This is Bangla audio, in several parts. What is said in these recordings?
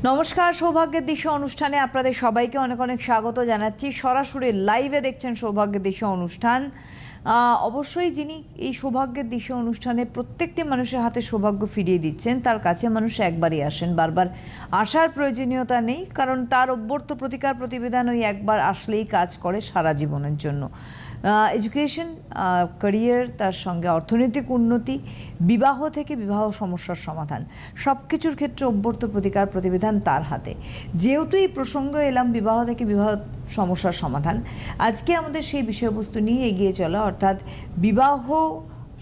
নমস্কার, সৌভাগ্যের দিশা অনুষ্ঠানে আপনাদের সবাইকে অনেক অনেক স্বাগত জানাচ্ছি। সরাসরি লাইভে দেখছেন সৌভাগ্যের দিশা অনুষ্ঠান। অবশ্যই যিনি এই সৌভাগ্যের দিশা অনুষ্ঠানে প্রত্যেকটি মানুষের হাতে সৌভাগ্য ফিরিয়ে দিচ্ছেন, তার কাছে মানুষ একবারই আসেন, বারবার আসার প্রয়োজনীয়তা নেই, কারণ তার অব্যর্থ প্রতিকার প্রতিবিধান ওই একবার আসলেই কাজ করে সারা জীবনের জন্য। এডুকেশন, ক্যারিয়ার, তার সঙ্গে অর্থনৈতিক উন্নতি, বিবাহ থেকে বিবাহ সমস্যার সমাধান, সব কিছুর ক্ষেত্রে অব্যর্থ প্রতিকার প্রতিবিধান তার হাতে। যেহেতু এই প্রসঙ্গ এলাম বিবাহ থেকে বিবাহ সমস্যার সমাধান, আজকে আমাদের সেই বিষয়বস্তু নিয়ে এগিয়ে চলা, অর্থাৎ বিবাহ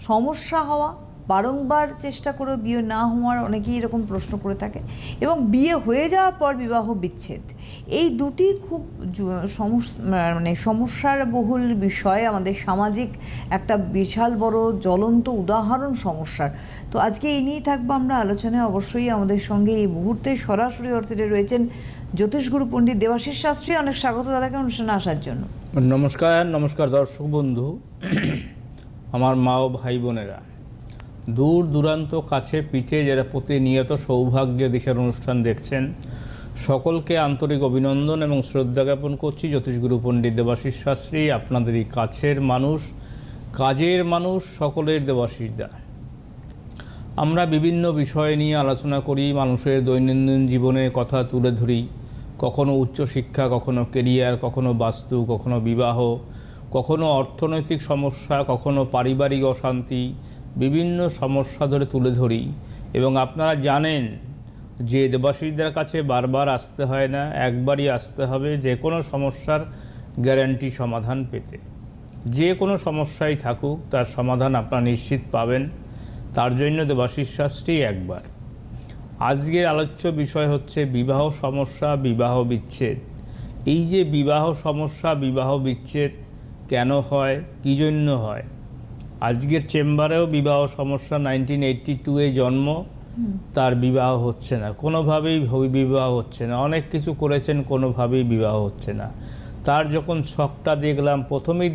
সমস্যা হওয়া, বারংবার চেষ্টা করে বিয়ে না হওয়ার অনেকেই এরকম প্রশ্ন করে থাকে, এবং বিয়ে হয়ে যাওয়ার পর বিবাহ বিচ্ছেদ, এই দুটি খুব সমস্যার বহুল বিষয়, আমাদের সামাজিক একটা বিশাল বড় জ্বলন্ত উদাহরণ সমস্যার। তো আজকে এই নিয়েই থাকবো আমরা আলোচনায়। অবশ্যই আমাদের সঙ্গে এই মুহূর্তে সরাসরি অর্থে রয়েছেন জ্যোতিষগুরু পণ্ডিত দেবাশিস শাস্ত্রী। অনেক স্বাগত দাদাকে অনুষ্ঠানে আসার জন্য। নমস্কার। নমস্কার দর্শক বন্ধু, আমার মা ও ভাই বোনেরা, দূর দূরান্ত কাছে পিঠে যারা প্রতিনিয়ত সৌভাগ্যের দিশার অনুষ্ঠান দেখছেন, সকলকে আন্তরিক অভিনন্দন এবং শ্রদ্ধা জ্ঞাপন করছি। জ্যোতিষগুরু পণ্ডিত দেবাশিস শাস্ত্রী, আপনাদেরই কাছের মানুষ, কাজের মানুষ, সকলের দেবাশিস দা। আমরা বিভিন্ন বিষয় নিয়ে আলোচনা করি, মানুষের দৈনন্দিন জীবনের কথা তুলে ধরি, কখনো উচ্চশিক্ষা, কখনো কেরিয়ার, কখনো বাস্তু, কখনো বিবাহ, কখনো অর্থনৈতিক সমস্যা, কখনো পারিবারিক অশান্তি, বিভিন্ন সমস্যা ধরে তুলে ধরি। এবং আপনারা জানেন যে দেবাশিসদের কাছে বারবার আসতে হয় না, একবারই আসতে হবে যে কোনো সমস্যার গ্যারান্টি সমাধান পেতে। যে কোনো সমস্যাই থাকুক তার সমাধান আপনারা নিশ্চিত পাবেন, তার জন্য দেবাশিস শাস্ত্রী একবার। আজকের আলোচ্য বিষয় হচ্ছে বিবাহ সমস্যা, বিবাহ বিচ্ছেদ। এই যে বিবাহ সমস্যা, বিবাহ বিচ্ছেদ কেন হয়, কী জন্য হয়? আজকের চেম্বারেও বিবাহ সমস্যা, 1982-এ জন্ম, তার বিবাহ হচ্ছে না, কোনোভাবেই বিবাহ হচ্ছে না। অনেক কিছু করেছেন, কোনোভাবেই বিবাহ হচ্ছে না। তার যখন ছকটা দেখলাম, প্রথমেই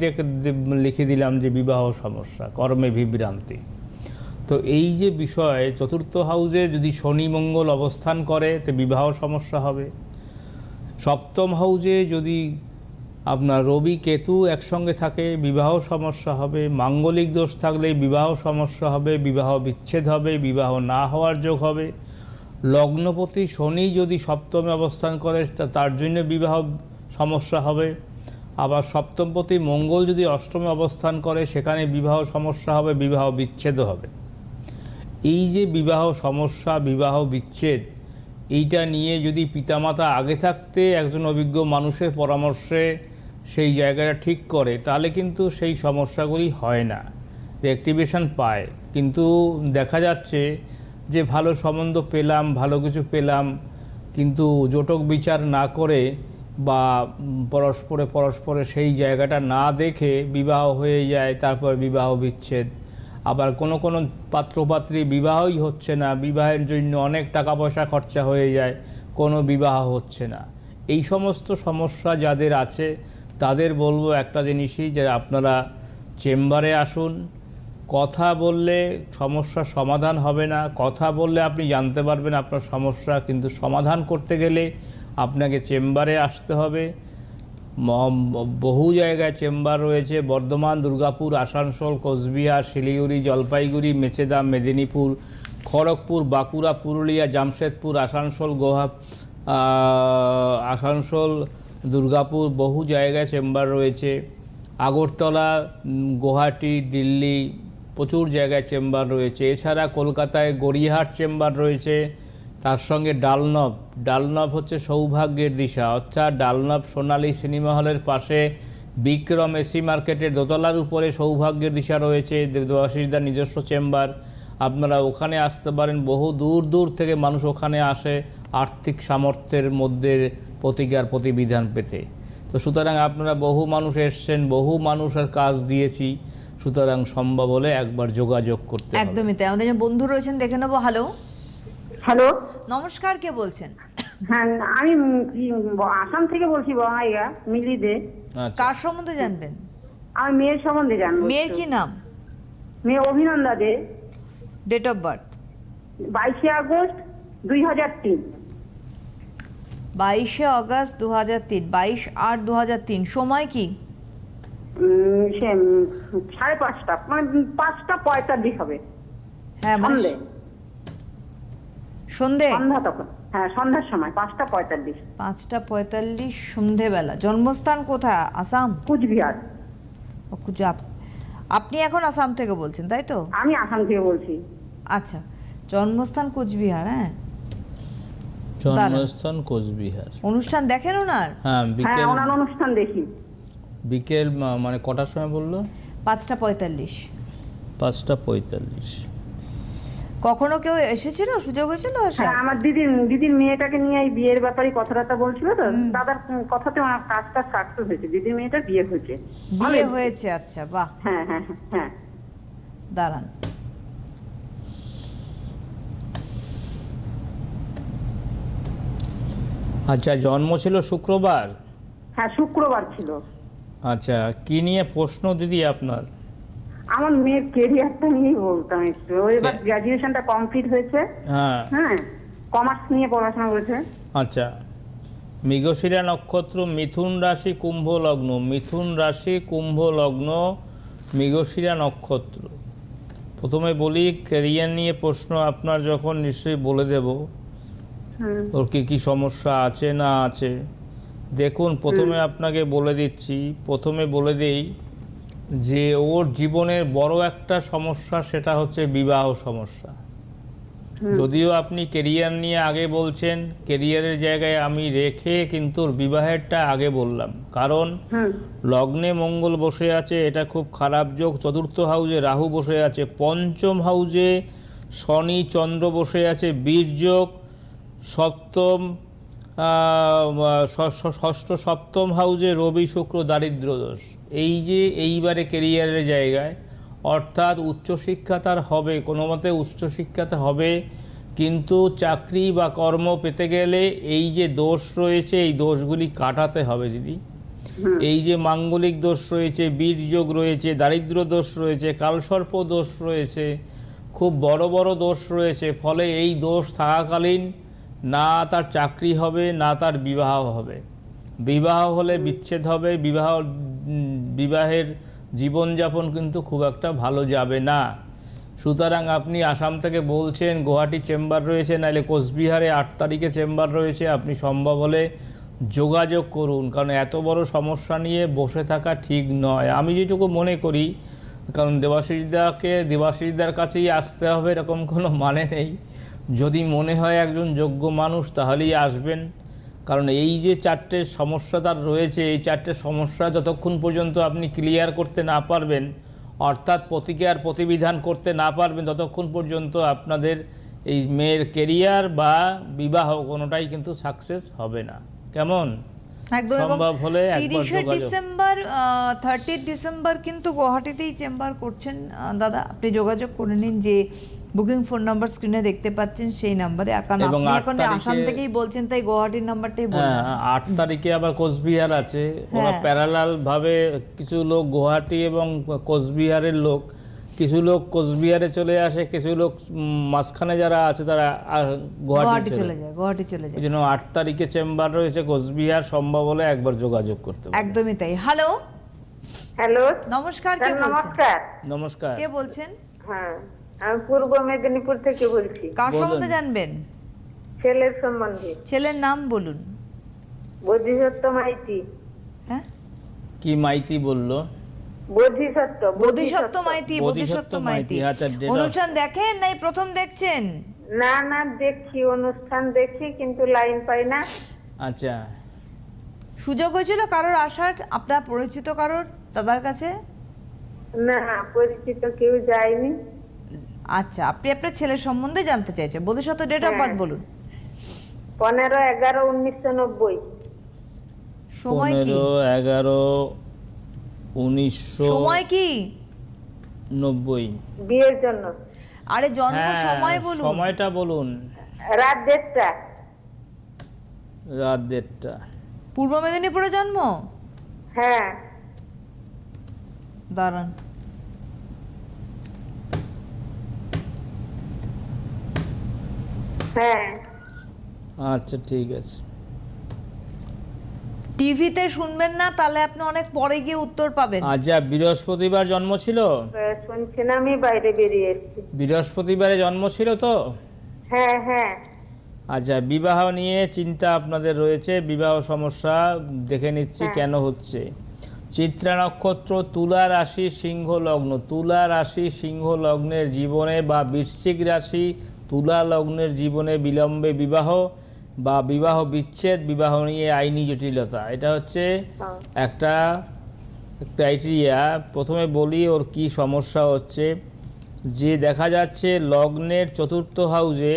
লিখে দিলাম যে বিবাহ সমস্যা, কর্মে বিভ্রান্তি। তো এই যে বিষয়, চতুর্থ হাউসে যদি শনি মঙ্গল অবস্থান করে তো বিবাহ সমস্যা হবে। সপ্তম হাউসে যদি আপনার রবি কেতু একসঙ্গে থাকে বিবাহ সমস্যা হবে। মাঙ্গলিক দোষ থাকলে বিবাহ সমস্যা হবে, বিবাহ বিচ্ছেদ হবে, বিবাহ না হওয়ার যোগ হবে। লগ্নপতি শনি যদি সপ্তমে অবস্থান করে তার জন্য বিবাহ সমস্যা হবে। আবার সপ্তমপতি মঙ্গল যদি অষ্টমে অবস্থান করে সেখানে বিবাহ সমস্যা হবে, বিবাহ বিচ্ছেদ হবে। এই যে বিবাহ সমস্যা, বিবাহ বিচ্ছেদ, এইটা নিয়ে যদি পিতামাতা আগে থাকতে একজন অভিজ্ঞ মানুষের পরামর্শে সেই জায়গাটা ঠিক করে, তাহলে কিন্তু সেই সমস্যাগুলি হয় না, অ্যাক্টিভেশন পায়। কিন্তু দেখা যাচ্ছে যে ভালো সম্বন্ধ পেলাম, ভালো কিছু পেলাম, কিন্তু জোটক বিচার না করে বা পরস্পরে সেই জায়গাটা না দেখে বিবাহ হয়ে যায়, তারপর বিবাহ বিচ্ছেদ। আবার কোনো কোনো পাত্রপাত্রী বিবাহই হচ্ছে না, বিবাহের জন্য অনেক টাকা পয়সা খরচা হয়ে যায়, কোনো বিবাহ হচ্ছে না। এই সমস্ত সমস্যা যাদের আছে তাদের বলবো একটা জিনিসই, যে আপনারা চেম্বারে আসুন। কথা বললে সমস্যার সমাধান হবে না, কথা বললে আপনি জানতে পারবেন আপনার সমস্যা, কিন্তু সমাধান করতে গেলে আপনাকে চেম্বারে আসতে হবে। বহু জায়গায় চেম্বার রয়েছে, বর্ধমান, দুর্গাপুর, আসানসোল, কোচবিহার, শিলিগুড়ি, জলপাইগুড়ি, মেচেদা, মেদিনীপুর, খড়গপুর, বাঁকুড়া, পুরুলিয়া, জামশেদপুর, আসানসোল, আসানসোল, দুর্গাপুর, বহু জায়গায় চেম্বার রয়েছে। আগরতলা, গুয়াহাটি, দিল্লি, প্রচুর জায়গায় চেম্বার রয়েছে। এছাড়া কলকাতায় গড়িয়াহাট চেম্বার রয়েছে। তার সঙ্গে ডালনব হচ্ছে সৌভাগ্যের দিশা, অর্থাৎ ডালনব সোনালী সিনেমা হলের পাশে বিক্রম এসি মার্কেটের দোতলার উপরে সৌভাগ্যের দিশা রয়েছে, দেবাশিসদার নিজস্ব চেম্বার। আপনারা ওখানে আসতে পারেন, বহু দূর দূর থেকে মানুষ ওখানে আসে আর্থিক সামর্থ্যের মধ্যে প্রতিকার প্রতিবিধান পেতে। তো সুতরাং আপনারা বহু মানুষ এসছেন, বহু মানুষের কাজ দিয়েছি, সুতরাং সম্ভব হলে একবার যোগাযোগ করতে হবে। একদমই তাই। আমাদের বন্ধু রয়েছেন, দেখে নেবো। হ্যালো হ্যালো, নমস্কার, কে বলছেন? হ্যাঁ আমি আসাম থেকে বলছি, বঙ্গাইয়া মিলি দে। কার সম্বন্ধে জানবেন? আমি মেয়ের সম্বন্ধে জানবো। মেয়ের কি নাম? মেয়ে Abhinanda Dey. Date of birth? 22 August 2003। 22শে অগস্ট 2003, 22/8/2003, সময় কি? সে 5:30, মানে 5:45 হবে। হ্যাঁ মানে সন্ধে সন্ধে সন্ধ্যা তখন, হ্যাঁ সন্ধ্যার সময় 5:45। 5:45 সন্ধেবেলা। জন্মস্থান কোথায়? আসাম? কুচবিহার। ও, আপনি এখন আসাম থেকে বলছেন তাই তো? আমি আসাম থেকে বলছি। আচ্ছা, জন্মস্থান কোচবিহার। হ্যাঁ, জন্মস্থান কোচবিহার। অনুষ্ঠান দেখেন ওনার? হ্যাঁ, হ্যাঁ, বিকেল ওনার অনুষ্ঠান দেখি। বিকেল মানে কটার সময় বললো? 5:45। 5:45। কখনো কেউ এসেছিল, সুযোগ হয়েছিল আসার? হ্যাঁ, আমার দিদির মেয়েটাকে নিয়ে এই বিয়ের ব্যাপারে কথাবার্তা বলছিল তো, দাদার কথাতে ওনার কাজটা সাকসেস হয়েছে, দিদির মেয়েটার বিয়ে হয়েছে। বিয়ে হয়েছে? আচ্ছা, বাহ। হ্যাঁ হ্যাঁ হ্যাঁ। দাঁড়ান, আচ্ছা, জন্ম ছিল শুক্রবার। হ্যাঁ, শুক্রবার ছিল। আচ্ছা, কি নিয়ে প্রশ্ন দিদি আপনার? আমার মেয়ের কেরিয়ারটা নিয়েই বলতাম একটু। ও এবার গ্রাজুয়েশনটা কমপ্লিট হয়েছে। হ্যাঁ, হ্যাঁ, কমার্স নিয়ে পড়াশোনা করেছে। আচ্ছা, মৃগশিরা নক্ষত্র, মিথুন রাশি, কুম্ভ লগ্ন। মিথুন রাশি, কুম্ভ লগ্ন, মৃগশিরা নক্ষত্র। প্রথমে বলি, ক্যারিয়ার নিয়ে প্রশ্ন আপনার যখন, নিশ্চয়ই বলে দেব ওর কি কি সমস্যা আছে না আছে। দেখুন, প্রথমে আপনাকে বলে দিচ্ছি, প্রথমে বলে দেই যে ওর জীবনের বড় একটা সমস্যা, সেটা হচ্ছে বিবাহ সমস্যা। যদিও আপনি কেরিয়ার নিয়ে আগে বলছেন, কেরিয়ারের জায়গায় আমি রেখে কিন্তু ওর বিবাহেরটা আগে বললাম। কারণ লগ্নে মঙ্গল বসে আছে, এটা খুব খারাপ যোগ। চতুর্থ হাউজে রাহু বসে আছে, পঞ্চম হাউজে শনি চন্দ্র বসে আছে, বীর যোগ। সপ্তম ষষ্ঠ সপ্তম হাউজে রবি শুক্র দারিদ্র দোষ। এই যে এইবারে কেরিয়ারের জায়গায়, অর্থাৎ উচ্চশিক্ষা তার হবে, কোনো মতে উচ্চশিক্ষাতে হবে, কিন্তু চাকরি বা কর্ম পেতে গেলে এই যে দোষ রয়েছে, এই দোষগুলি কাটাতে হবে দিদি। এই যে মাঙ্গলিক দোষ রয়েছে, বীর যোগ রয়েছে, দারিদ্র দোষ রয়েছে, কালসর্প দোষ রয়েছে, খুব বড় বড় দোষ রয়েছে। ফলে এই দোষ থাকাকালীন না তার চাকরি হবে, না তার বিবাহ হবে। বিবাহ হলে বিচ্ছেদ হবে, বিবাহের জীবনযাপন কিন্তু খুব একটা ভালো যাবে না। সুতরাং আপনি আসাম থেকে বলছেন, গুয়াহাটি চেম্বার রয়েছে, নাহলে কোচবিহারে 8 তারিখে চেম্বার রয়েছে, আপনি সম্ভব হলে যোগাযোগ করুন। কারণ এত বড় সমস্যা নিয়ে বসে থাকা ঠিক নয়, আমি যেটুকু মনে করি। কারণ দেবাশিসদার কাছেই আসতে হবে এরকম কোনো মানে নেই। যদি মনে হয় একজন যোগ্য মানুষ, তাহলেই আসবেন। কারণ এই যে 4টে সমস্যা তার রয়েছে, এই 4টে সমস্যা যতক্ষণ পর্যন্ত আপনি ক্লিয়ার করতে না পারবেন, অর্থাৎ প্রতিকার প্রতিবিধান করতে না পারবেন, ততক্ষণ পর্যন্ত আপনাদের এই মেয়ের কেরিয়ার বা বিবাহ কোনোটাই কিন্তু সাকসেস হবে না। কেমন? একদম। সম্ভব হলে একবার 30শে যোগাযোগ। ডিসেম্বর, 30 ডিসেম্বর কিন্তু গুয়াহাটিতেই চেম্বার করছেন দাদা। আপনি যোগাযোগ করে নিন, যে বুকিং ফোন নাম্বার স্ক্রিনে দেখতে পাচ্ছেন সেই নাম্বারে। কারণ এবং আপনি 8 এখন তারিখে আসাম থেকেই বলছেন, তাই গুয়াহাটির নাম্বারটাই বললাম। 8 তারিখে আবার কোচবিহার আছে। ওরা প্যারালাল ভাবে, কিছু লোক গুয়াহাটি এবং কোচবিহারের লোক, কিছু লোক কোচবিহারে চলে আসে, কিছু লোক মাঝখানে যারা আছে তারা গুয়াহাটি চলে যায়। এই জন্য 8 তারিখে চেম্বার রয়েছে কোচবিহার, সম্ভব হলে একবার যোগাযোগ করতে পারেন। একদমই তাই। হ্যালো, হ্যালো, নমস্কার, কে বলছেন? নমস্কার। নমস্কার। কে বলছেন? হ্যাঁ, আমি পূর্ব মেদিনীপুর থেকে বলছি। কার বলুন। সম্বন্ধে জানবেন? ছেলের সম্বন্ধে। ছেলের নাম বলুন। বোধিসত্ত্ব মাইতি। হ্যাঁ, কি মাইতি বললো? বোধিসত্ত্ব মাইতি। বোধিসত্ত্ব মাইতি। আচ্ছা, অনুষ্ঠান দেখেন নাই প্রথম দেখছেন? না না, দেখছি, অনুষ্ঠান দেখি, কিন্তু লাইন পাই না। আচ্ছা, সুযোগ হয়েছিল কারোর আসার, আপনার পরিচিত কারোর দাদার কাছে? না, পরিচিত কেউ যায়নি। আচ্ছা, আপনি আপনার ছেলের সম্বন্ধে জানতে চাইছেন। বোধিসত্ত্ব ডেট অফ বার্থ বলুন। 15/11/1990। সময় কি? 15/11/1990। সময় কি? বিয়ের জন্য। আরে জন্ম হ্যাঁ, সময় বলুন। সময়টা বলুন। রাত 1:30। রাত 1:30। পূর্ব মেদিনীপুরে জন্ম? হ্যাঁ। দাঁড়ান, হ্যাঁ। আচ্ছা, ঠিক আছে। টিভিতে শুনবেন না, তাহলে আপনি অনেক পরে গিয়ে উত্তর পাবেন। আচ্ছা, বৃহস্পতিবার জন্ম ছিল? শুনছি না, আমি বাইরে বেরিয়ে এসেছি। বৃহস্পতিবারে জন্ম ছিল তো? হ্যাঁ হ্যাঁ। আচ্ছা, বিবাহ নিয়ে চিন্তা আপনাদের রয়েছে, বিবাহ সমস্যা দেখে নিচ্ছি কেন হচ্ছে। চিত্রা নক্ষত্র, তুলা রাশি, সিংহ লগ্ন। তুলা রাশি সিংহ লগ্নের জীবনে বা বৃশ্চিক রাশি তুলা লগ্নের জীবনে বিলম্বে বিবাহ বা বিবাহ বিচ্ছেদ, বিবাহ নিয়ে আইনি জটিলতা, এটা হচ্ছে একটা ক্রাইটেরিয়া। প্রথমে বলি ওর কি সমস্যা হচ্ছে। যে দেখা যাচ্ছে লগ্নের চতুর্থ হাউসে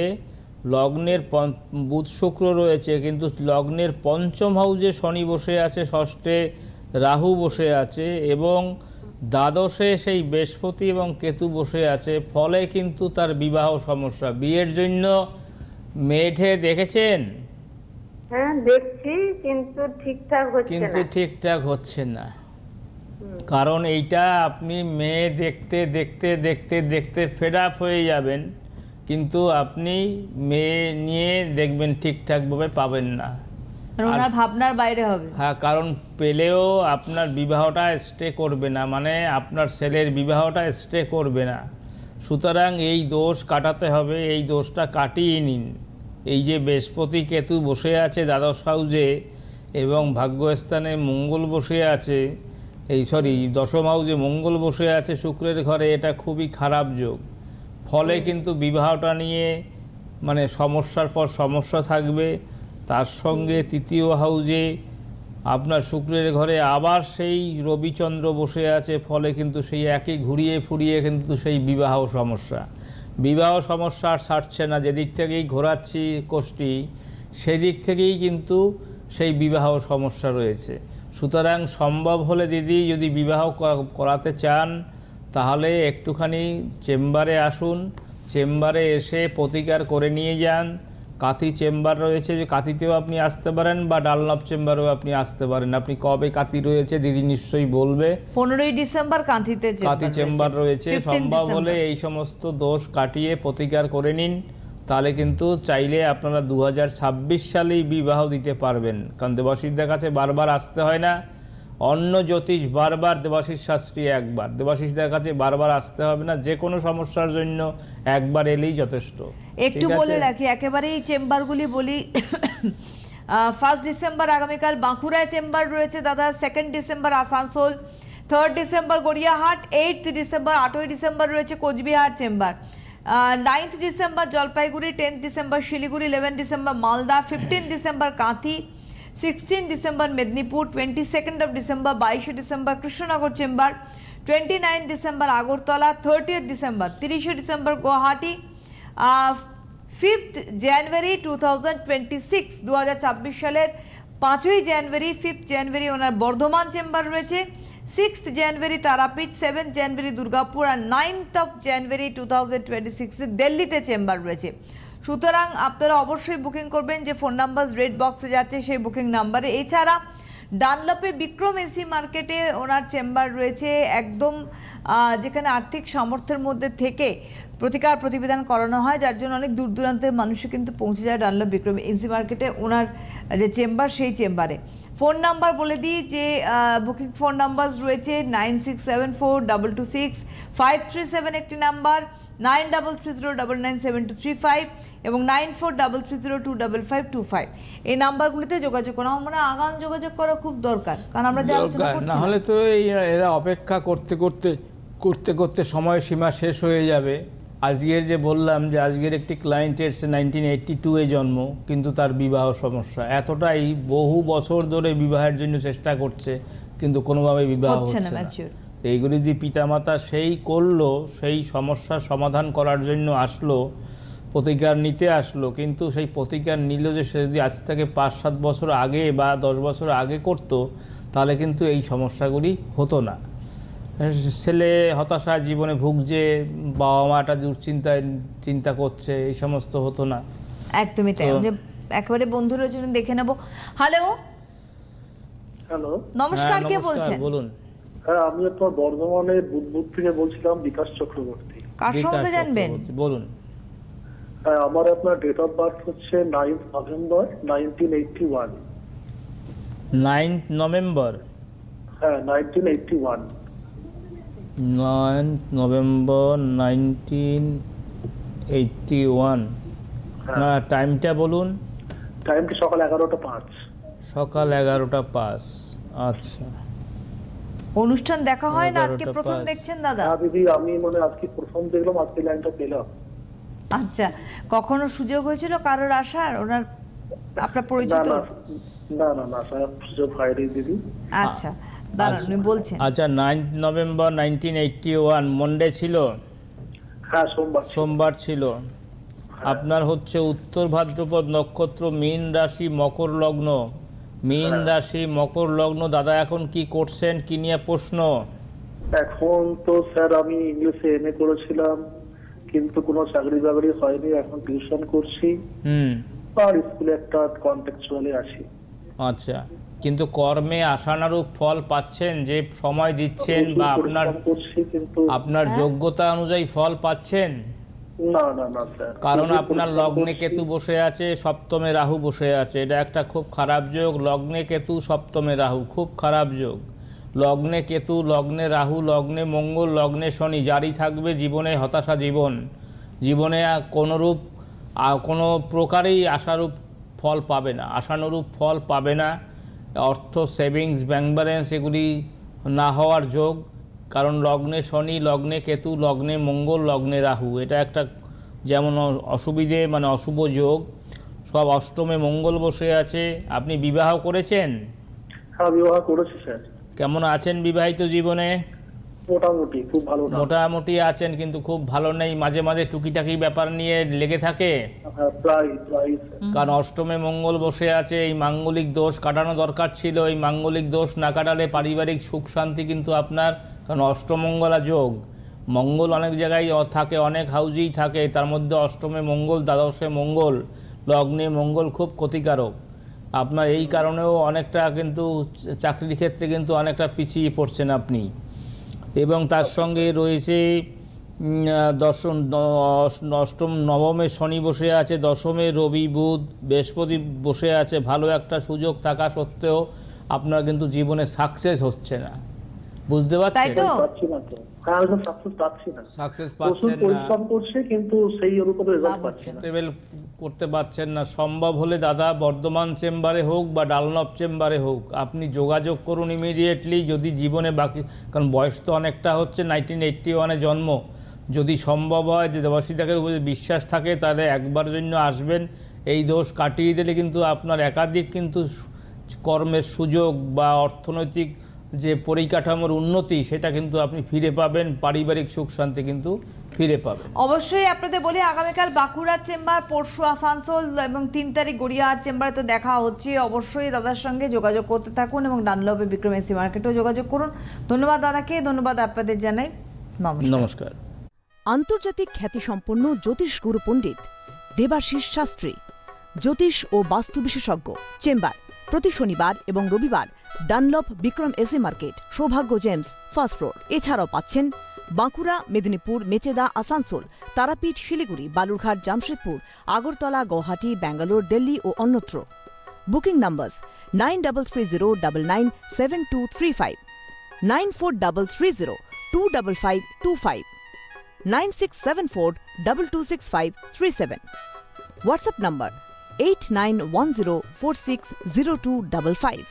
লগ্নের বুধ শুক্র রয়েছে, কিন্তু লগ্নের পঞ্চম হাউসে শনি বসে আছে, ষষ্ঠে রাহু বসে আছে এবং দ্বাদশে সেই বৃহস্পতি এবং কেতু বসে আছে। ফলে কিন্তু তার বিবাহ সমস্যা। বিয়ের জন্য মেয়ে দেখেছেন? হ্যাঁ দেখছি, কিন্তু ঠিকঠাক হচ্ছে কিন্তু না। ঠিকঠাক হচ্ছে না, কারণ এইটা আপনি মেয়ে দেখতে দেখতে দেখতে দেখতে ফেড আপ হয়ে যাবেন, কিন্তু আপনি মেয়ে নিয়ে দেখবেন ঠিকঠাকভাবে পাবেন না। মানে ওনার ভাবনার বাইরে হবে। হ্যাঁ, কারণ পেলেও আপনার বিবাহটা স্টে করবে না, মানে আপনার ছেলের বিবাহটা স্টে করবে না। সুতরাং এই দোষ কাটাতে হবে, এই দোষটা কাটিয়ে নিন। এই যে বৃহস্পতি কেতু বসে আছে দ্বাদশ হাউসে এবং ভাগ্যস্থানে মঙ্গল বসে আছে, দশম হাউসে মঙ্গল বসে আছে শুক্রের ঘরে, এটা খুবই খারাপ যোগ। ফলে কিন্তু বিবাহটা নিয়ে মানে সমস্যার পর সমস্যা থাকবে। তার সঙ্গে তৃতীয় হাউসে আপনার শুক্রের ঘরে আবার সেই রবিচন্দ্র বসে আছে, ফলে কিন্তু সেই একই ঘুরিয়ে ফুরিয়ে কিন্তু সেই বিবাহ সমস্যা আর ছাড়ছে না। যেদিক থেকেই ঘোরাচ্ছি কোষ্ঠী, সেদিক থেকেই কিন্তু সেই বিবাহ সমস্যা রয়েছে। সুতরাং সম্ভব হলে দিদি, যদি বিবাহ করাতে চান তাহলে একটুখানি চেম্বারে আসুন, চেম্বারে এসে প্রতিকার করে নিয়ে যান। কাঁথি চেম্বার রয়েছে, যে কাঁথিতেও আপনি আসতে পারেন বা ডানলপ চেম্বারেও আপনি আসতে পারেন। আপনি কবে কাঁথি রয়েছে দিদি নিশ্চয়ই বলবে। 15ই ডিসেম্বর কাঁথি চেম্বার রয়েছে। সম্ভব হলে এই সমস্ত দোষ কাটিয়ে প্রতিকার করে নিন, তাহলে কিন্তু চাইলে আপনারা 2026 সালেই বিবাহ দিতে পারবেন। কারণ দেবাশিসদের কাছে বারবার আসতে হয় না, অন্য জ্যোতিষ বারবার, দেবাশিস শাস্ত্রী একবার। দেবাশিসদের কাছে বারবার আসতে হবে না, যে কোনো সমস্যার জন্য একবার এলেই যথেষ্ট। একটু বলে রাখি, একেবারে এই চেম্বারগুলি বলি। 1 ডিসেম্বর আগামীকাল বাঁকুড়ায় চেম্বার রয়েছে দাদা, 2 December Asansol, 3 December Gariahat, 8 December 8ই ডিসেম্বর রয়েছে Cooch Behar chamber, 9 December Jalpaiguri, 10 December Siliguri, 11 December Malda, 15 December Kanthi, 16 December Medinipur, 22nd December 22 December Krishnanagar chamber, 29 December Agartala, 30 December 30 December Guwahati, 5th January 2026 2026 সালের 5ই জানুয়ারি 5th জানুয়ারি ওনার বর্ধমান চেম্বার রয়েছে, 6th জানুয়ারি তারাপীঠ, 7th জানুয়ারি দুর্গাপুর আর 9th অফ জানুয়ারি 2026 দিল্লিতে চেম্বার রয়েছে। সুতরাং আপনারা অবশ্যই বুকিং করবেন, যে ফোন নাম্বার রেড বক্সে যাচ্ছে সেই বুকিং নাম্বারে। এছাড়া ডানলপে বিক্রম এসি মার্কেটে ওনার চেম্বার রয়েছে, একদম যেখানে আর্থিক সামর্থ্যের মধ্যে থেকে প্রতিকার প্রতিবিধান করানো হয়, যার জন্য অনেক দূর দূরান্তের মানুষও কিন্তু পৌঁছে যায় ডানলপ বিক্রম এসি মার্কেটে ওনার যে চেম্বার, সেই চেম্বারে। ফোন নাম্বার বলে দিই, যে বুকিং ফোন নাম্বার রয়েছে 9674226537 একটি নাম্বার, 9330997235 এবং 9433025525। এই নাম্বারগুলিতে যোগাযোগ করা, আমরা আগাম যোগাযোগ করা খুব দরকার, কারণ আমরা যে আলোচনা করছি না হলে তো এরা অপেক্ষা করতে করতে করতে সময় সীমা শেষ হয়ে যাবে। আজকের যে বললাম যে আজকের একটি ক্লায়েন্ট এসছে 1982-এ জন্ম, কিন্তু তার বিবাহ সমস্যা এতটাই, বহু বছর ধরে বিবাহের জন্য চেষ্টা করছে কিন্তু কোনোভাবে বিবাহ হচ্ছে না। এইগুলি যদি পিতামাতা সেই করলো, সেই সমস্যার সমাধান করার জন্য আসলো, প্রতিকার নিতে আসলো, কিন্তু সেই প্রতিকার নিল যে সে যদি আজ থেকে 5-7 বছর আগে বা 10 বছর আগে করতো, তাহলে কিন্তু এই সমস্যাগুলি হতো না। ছেলে হতাশার জীবনে ভুগছে, বাবা মাটা দুশ্চিন্তায় চিন্তা করছে, এই সমস্ত হতো না। একদমই তাই। একেবারে বন্ধুদের জন্য দেখে নেব। হ্যালো হ্যালো, নমস্কার, কে বলছেন? বলুন। হ্যাঁ আমি আপনার বর্ধমানের বুধবুধ থেকে বলছিলাম, বিকাশ চক্রবর্তী। কার সম্বন্ধে জানবেন? বলুন। হ্যাঁ, আমার আপনার ডেট অফ বার্থ হচ্ছে 9th নভেম্বর 1981। 9th নভেম্বর, হ্যাঁ 1981। 9th November 1981। না, টাইমটা বলুন। টাইমটি সকাল 11টা 5। সকাল 11টা 5। আচ্ছা, অনুষ্ঠান দেখা হয় না, আজকে 11টা প্রথম 5। দেখছেন দাদা? হ্যাঁ দিদি, আমি মানে আজকে প্রথম দেখলাম, আজকে লাইনটা পেলাম। আচ্ছা, কখনো সুযোগ হয়েছিল কারোর আসার, ওনার আপনার না পরিচিত? না না না না স্যার, সুযোগ হয়নি দিদি। আচ্ছা দাঁড়ান, উনি বলছেন। আচ্ছা, 9th নভেম্বর 1981 মন্ডে ছিল, হ্যাঁ সোমবার। সোমবার ছিল। আপনার হচ্ছে উত্তর ভাদ্রপদ নক্ষত্র, মীন রাশি, মকর লগ্ন। মীন রাশি, মকর লগ্ন। দাদা এখন কি করছেন, কি নিয়ে প্রশ্ন? এখন তো স্যার আমি ইংলিশে এমএ করেছিলাম, কিন্তু কোনো চাকরি বাকরি হয়নি। এখন টিউশন করছি আর স্কুলে একটা কন্ট্রাকচুয়ালি আছি। আচ্ছা, কিন্তু কর্মে আশানুরূপ ফল পাচ্ছেন? যে সময় দিচ্ছেন বা আপনার পরিশ্রম করছি, কিন্তু আপনার যোগ্যতা অনুযায়ী ফল পাচ্ছেন? না না না স্যার। কারণ খুবই আপনার পরিশ্রম লগ্নে করছি। কেতু বসে আছে, সপ্তমে রাহু বসে আছে। এটা একটা খুব খারাপ যোগ। লগ্নে কেতু, সপ্তমে রাহু, খুব খারাপ যোগ। লগ্নে কেতু, লগ্নে রাহু, লগ্নে মঙ্গল, লগ্নে শনি, জারি থাকবে জীবনে হতাশা। জীবনে কোনো প্রকারেই আশারূপ ফল পাবে না, আশানুরূপ ফল পাবে না। অর্থ, সেভিংস, ব্যাংক ব্যালেন্স এগুলি না হওয়ার যোগ। কারণ লগ্নে শনি, লগ্নে কেতু, লগ্নে মঙ্গল, লগ্নে রাহু, এটা একটা যেমন অসুবিধে, মানে অশুভ যোগ। সব অষ্টমে মঙ্গল বসে আছে। আপনি বিবাহ করেছেন? হ্যাঁ বিবাহ করেছি স্যার। কেমন আছেন বিবাহিত জীবনে? মোটামুটি, খুব ভালো না। মোটামুটি আছেন, কিন্তু খুব ভালো নেই। মাঝে মাঝে টুকিটাকি ব্যাপার নিয়ে লেগে থাকে। হ্যাঁ প্রায়। কারণ অষ্টমে মঙ্গল বসে আছে। এই মাঙ্গলিক দোষ কাটানো দরকার ছিল। এই মাঙ্গলিক দোষ না কাটালে পারিবারিক সুখ শান্তি কিন্তু আপনার, কারণ অষ্টমঙ্গলা যোগ। মঙ্গল অনেক জায়গায় থাকে, অনেক হাউজেই থাকে, তার মধ্যে অষ্টমে মঙ্গল, দ্বাদশে মঙ্গল, লগ্নে মঙ্গল খুব ক্ষতিকারক। আপনার এই কারণেও অনেকটা কিন্তু চাকরির ক্ষেত্রে কিন্তু অনেকটা পিছিয়ে পড়ছেন আপনি। এবং তার সঙ্গে রয়েছে অষ্টম নবমে শনি বসে আছে, দশমে রবি বুধ বৃহস্পতি বসে আছে। ভালো একটা সুযোগ থাকা সত্ত্বেও আপনার কিন্তু জীবনে সাকসেস হচ্ছে না। বুঝতে তাই পারছেন? তো? পাচ্ছি না তো। হ্যাঁ আমি সাকসেস পাচ্ছি না। সাকসেস প্রচুর পাচ্ছেন না, পরিশ্রম করছি, কিন্তু সেই রকম রেজাল্ট লাভ পাচ্ছি হচ্ছে না। লেভেল করতে পারছেন না। সম্ভব হলে দাদা বর্ধমান চেম্বারে হোক বা ডালনব চেম্বারে হোক, আপনি যোগাযোগ করুন ইমিডিয়েটলি। যদি জীবনে বাকি, কারণ বয়স তো অনেকটা হচ্ছে, 1981 জন্ম। যদি সম্ভব হয়, যে দেবাশিদাকের উপর বিশ্বাস থাকে, তাহলে একবার জন্য আসবেন। এই দোষ কাটিয়ে দিলে কিন্তু আপনার একাধিক কিন্তু কর্মের সুযোগ বা অর্থনৈতিক যে পরিকাঠামোর উন্নতি, সেটা কিন্তু আপনি ফিরে পাবেন। পারিবারিক সুখ শান্তি কিন্তু ফিরে পাবেন। অবশ্যই আপনাদের বলি, আগামীকাল বাঁকুড়ার চেম্বার, পরশু আসানসোল এবং 3 তারিখ গড়িয়াহাট চেম্বারে তো দেখা হচ্ছে। অবশ্যই দাদার সঙ্গে যোগাযোগ করতে থাকুন এবং ডানলবে বিক্রম এসি মার্কেটেও যোগাযোগ করুন। ধন্যবাদ দাদাকে, ধন্যবাদ আপনাদের জানাই। নমস্কার। আন্তর্জাতিক খ্যাতিসম্পন্ন জ্যোতিষ গুরু পণ্ডিত দেবাশিস শাস্ত্রী, জ্যোতিষ ও বাস্তু বিশেষজ্ঞ। চেম্বার প্রতি শনিবার এবং রবিবার ডানলপ বিক্রম এসি মার্কেট, সৌভাগ্য জেমস, ফার্স্ট ফ্লোর। এছাড়াও পাচ্ছেন বাঁকুড়া, মেদিনীপুর, মেচেদা, আসানসোল, তারাপীঠ, শিলিগুড়ি, বালুরঘাট, জামশেদপুর, আগরতলা, গুয়াহাটি, ব্যাঙ্গালোর, দিল্লি ও অন্যত্র। বুকিং নম্বর 9330997235, 9433025525, 9674226537. WhatsApp number 8910460255.